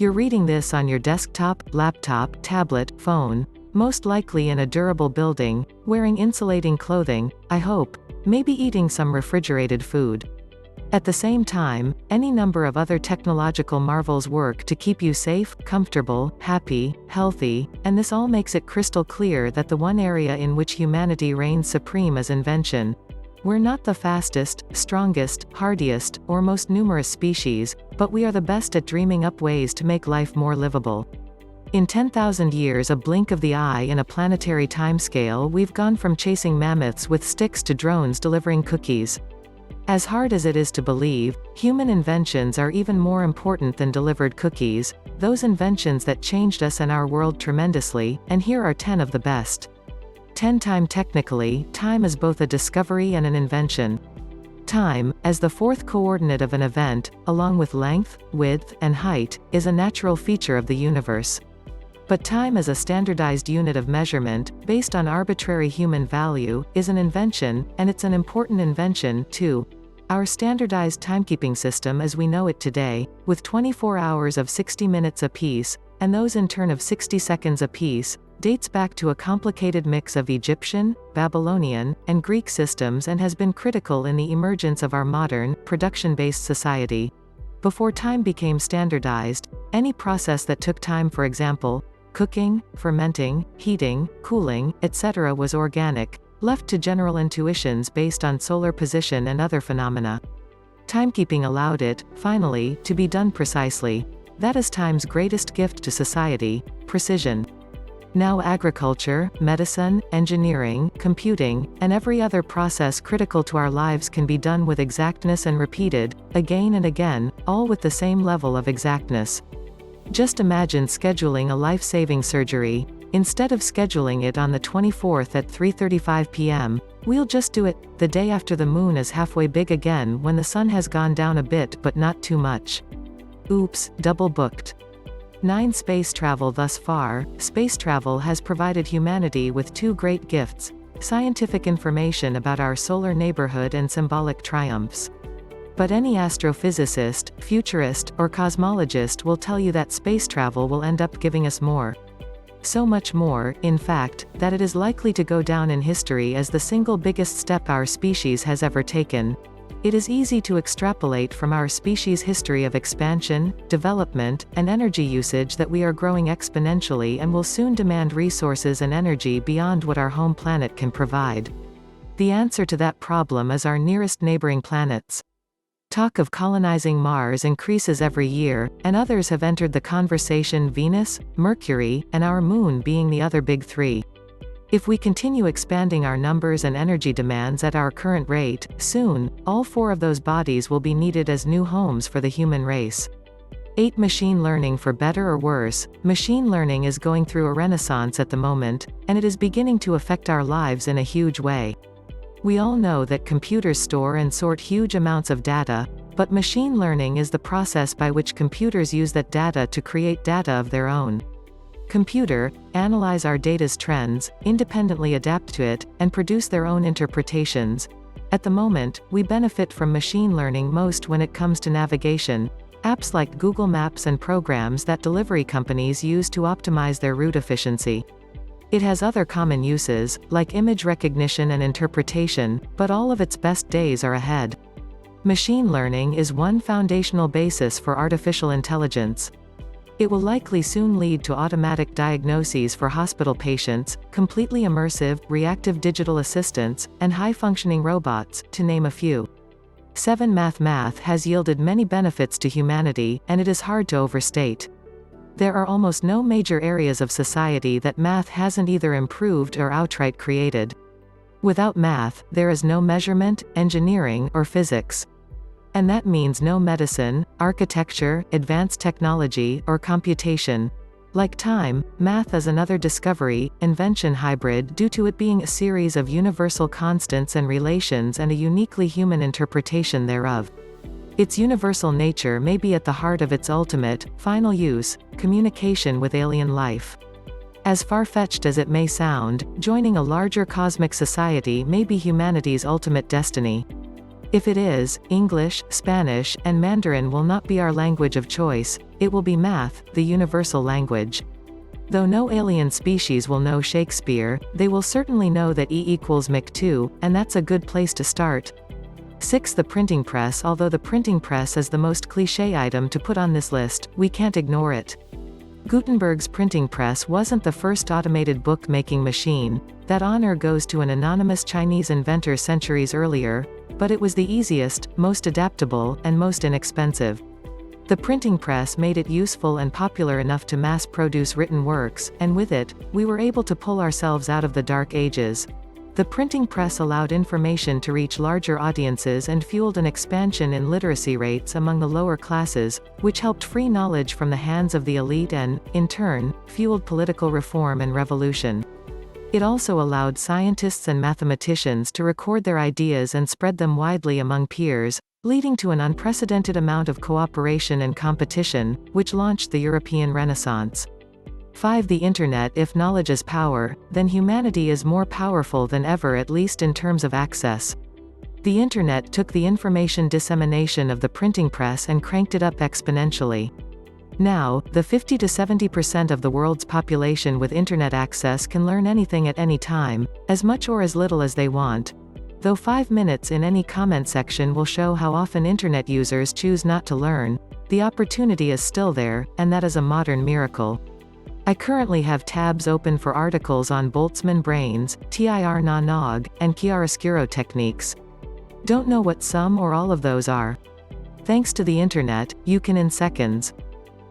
You're reading this on your desktop, laptop, tablet, phone, most likely in a durable building, wearing insulating clothing, I hope, maybe eating some refrigerated food. At the same time, any number of other technological marvels work to keep you safe, comfortable, happy, healthy, and this all makes it crystal clear that the one area in which humanity reigns supreme is invention. We're not the fastest, strongest, hardiest, or most numerous species, but we are the best at dreaming up ways to make life more livable. In 10,000 years, a blink of the eye in a planetary timescale, we've gone from chasing mammoths with sticks to drones delivering cookies. As hard as it is to believe, human inventions are even more important than delivered cookies, those inventions that changed us and our world tremendously, and here are 10 of the best. 10 Time. Technically, time is both a discovery and an invention. Time, as the fourth coordinate of an event, along with length, width, and height, is a natural feature of the universe. But time as a standardized unit of measurement, based on arbitrary human value, is an invention, and it's an important invention, too. Our standardized timekeeping system as we know it today, with 24 hours of 60 minutes apiece, and those in turn of 60 seconds apiece, dates back to a complicated mix of Egyptian, Babylonian, and Greek systems and has been critical in the emergence of our modern, production-based society. Before time became standardized, any process that took time, for example, cooking, fermenting, heating, cooling, etc., was organic, left to general intuitions based on solar position and other phenomena. Timekeeping allowed it, finally, to be done precisely. That is time's greatest gift to society: precision. Now agriculture, medicine, engineering, computing, and every other process critical to our lives can be done with exactness and repeated, again and again, all with the same level of exactness. Just imagine scheduling a life-saving surgery. Instead of scheduling it on the 24th at 3:35 p.m., we'll just do it the day after the moon is halfway big again when the sun has gone down a bit but not too much. Oops, double booked. 9 Space travel. Thus far, space travel has provided humanity with two great gifts: scientific information about our solar neighborhood and symbolic triumphs. But any astrophysicist, futurist, or cosmologist will tell you that space travel will end up giving us more. So much more, in fact, that it is likely to go down in history as the single biggest step our species has ever taken. It is easy to extrapolate from our species' history of expansion, development, and energy usage that we are growing exponentially and will soon demand resources and energy beyond what our home planet can provide. The answer to that problem is our nearest neighboring planets. Talk of colonizing Mars increases every year, and others have entered the conversation: Venus, Mercury, and our Moon being the other big three. If we continue expanding our numbers and energy demands at our current rate, soon, all 4 of those bodies will be needed as new homes for the human race. 8 Machine learning. For better or worse, machine learning is going through a renaissance at the moment, and it is beginning to affect our lives in a huge way. We all know that computers store and sort huge amounts of data, but machine learning is the process by which computers use that data to create data of their own. Computer, analyze our data's trends, independently adapt to it, and produce their own interpretations. At the moment, we benefit from machine learning most when it comes to navigation, apps like Google Maps and programs that delivery companies use to optimize their route efficiency. It has other common uses, like image recognition and interpretation, but all of its best days are ahead. Machine learning is one foundational basis for artificial intelligence. It will likely soon lead to automatic diagnoses for hospital patients, completely immersive, reactive digital assistants, and high-functioning robots, to name a few. 7 Math has yielded many benefits to humanity, and it is hard to overstate. There are almost no major areas of society that math hasn't either improved or outright created. Without math, there is no measurement, engineering, or physics. And that means no medicine, architecture, advanced technology, or computation. Like time, math is another discovery, invention hybrid due to it being a series of universal constants and relations and a uniquely human interpretation thereof. Its universal nature may be at the heart of its ultimate, final use: communication with alien life. As far-fetched as it may sound, joining a larger cosmic society may be humanity's ultimate destiny. If it is, English, Spanish, and Mandarin will not be our language of choice, it will be math, the universal language. Though no alien species will know Shakespeare, they will certainly know that E equals mc 2, and that's a good place to start. 6. The printing press. Although the printing press is the most cliché item to put on this list, we can't ignore it. Gutenberg's printing press wasn't the first automated book-making machine. That honor goes to an anonymous Chinese inventor centuries earlier, but it was the easiest, most adaptable, and most inexpensive. The printing press made it useful and popular enough to mass-produce written works, and with it, we were able to pull ourselves out of the Dark Ages. The printing press allowed information to reach larger audiences and fueled an expansion in literacy rates among the lower classes, which helped free knowledge from the hands of the elite and, in turn, fueled political reform and revolution. It also allowed scientists and mathematicians to record their ideas and spread them widely among peers, leading to an unprecedented amount of cooperation and competition, which launched the European Renaissance. 5. The Internet. If knowledge is power, then humanity is more powerful than ever, at least in terms of access. The Internet took the information dissemination of the printing press and cranked it up exponentially. Now, the 50 to 70% of the world's population with Internet access can learn anything at any time, as much or as little as they want. Though 5 minutes in any comment section will show how often Internet users choose not to learn, the opportunity is still there, and that is a modern miracle. I currently have tabs open for articles on Boltzmann brains, TIR na nog, and chiaroscuro techniques. Don't know what some or all of those are? Thanks to the Internet, you can in seconds.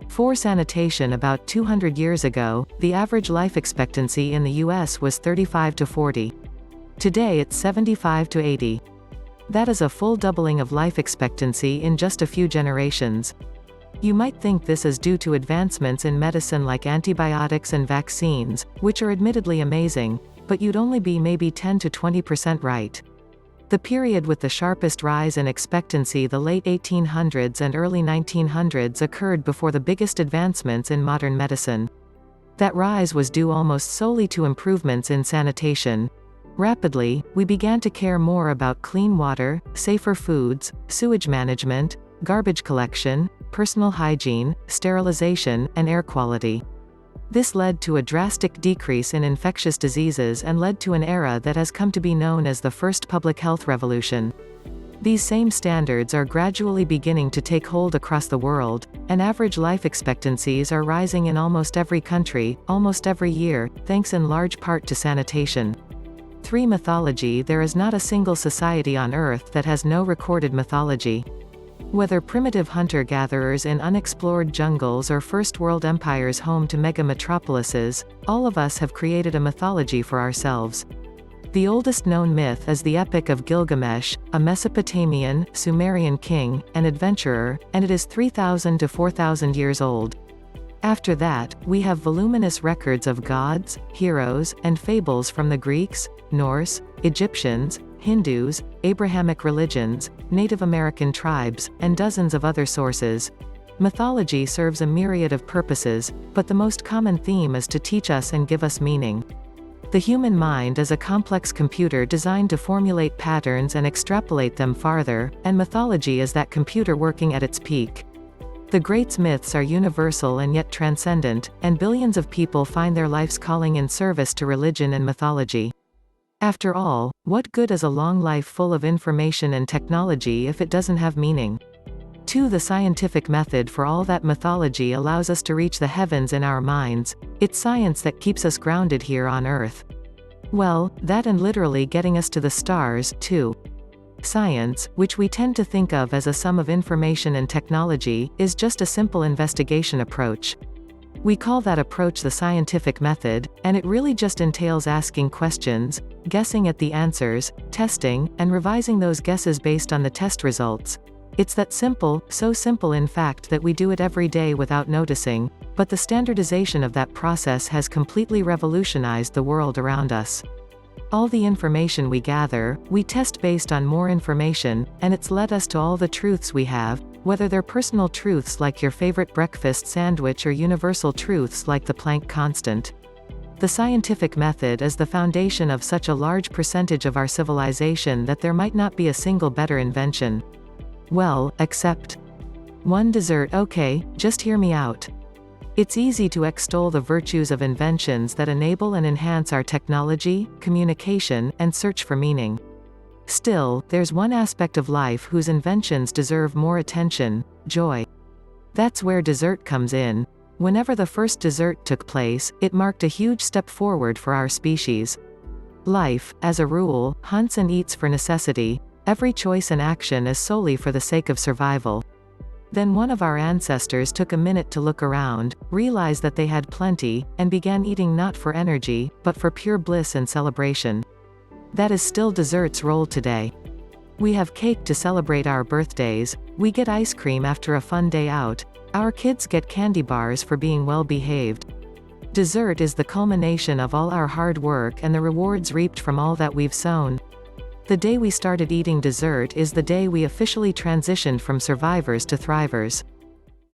4. Sanitation. About 200 years ago, the average life expectancy in the US was 35 to 40. Today it's 75 to 80. That is a full doubling of life expectancy in just a few generations. You might think this is due to advancements in medicine like antibiotics and vaccines, which are admittedly amazing, but you'd only be maybe 10 to 20% right. The period with the sharpest rise in expectancy, the late 1800s and early 1900s, occurred before the biggest advancements in modern medicine. That rise was due almost solely to improvements in sanitation. Rapidly, we began to care more about clean water, safer foods, sewage management, garbage collection, personal hygiene, sterilization, and air quality. This led to a drastic decrease in infectious diseases and led to an era that has come to be known as the first public health revolution. These same standards are gradually beginning to take hold across the world, and average life expectancies are rising in almost every country, almost every year, thanks in large part to sanitation. 3. Mythology. There is not a single society on Earth that has no recorded mythology. Whether primitive hunter-gatherers in unexplored jungles or first-world empires home to mega-metropolises, all of us have created a mythology for ourselves. The oldest known myth is the Epic of Gilgamesh, a Mesopotamian, Sumerian king, and adventurer, and it is 3,000 to 4,000 years old. After that, we have voluminous records of gods, heroes, and fables from the Greeks, Norse, Egyptians, Hindus, Abrahamic religions, Native American tribes, and dozens of other sources. Mythology serves a myriad of purposes, but the most common theme is to teach us and give us meaning. The human mind is a complex computer designed to formulate patterns and extrapolate them farther, and mythology is that computer working at its peak. The great myths are universal and yet transcendent, and billions of people find their life's calling in service to religion and mythology. After all, what good is a long life full of information and technology if it doesn't have meaning? 2. The scientific method. For all that mythology allows us to reach the heavens in our minds, it's science that keeps us grounded here on Earth. Well, that and literally getting us to the stars, too. Science, which we tend to think of as a sum of information and technology, is just a simple investigation approach. We call that approach the scientific method, and it really just entails asking questions, guessing at the answers, testing, and revising those guesses based on the test results. It's that simple, so simple in fact that we do it every day without noticing, but the standardization of that process has completely revolutionized the world around us. All the information we gather, we test based on more information, and it's led us to all the truths we have, whether they're personal truths like your favorite breakfast sandwich or universal truths like the Planck constant. The scientific method is the foundation of such a large percentage of our civilization that there might not be a single better invention. Well, except one dessert. Okay, just hear me out. It's easy to extol the virtues of inventions that enable and enhance our technology, communication, and search for meaning. Still, there's one aspect of life whose inventions deserve more attention: joy. That's where dessert comes in. Whenever the first dessert took place, it marked a huge step forward for our species. Life, as a rule, hunts and eats for necessity. Every choice and action is solely for the sake of survival. Then one of our ancestors took a minute to look around, realize that they had plenty, and began eating not for energy, but for pure bliss and celebration. That is still dessert's role today. We have cake to celebrate our birthdays, we get ice cream after a fun day out, our kids get candy bars for being well behaved. Dessert is the culmination of all our hard work and the rewards reaped from all that we've sown. The day we started eating dessert is the day we officially transitioned from survivors to thrivers.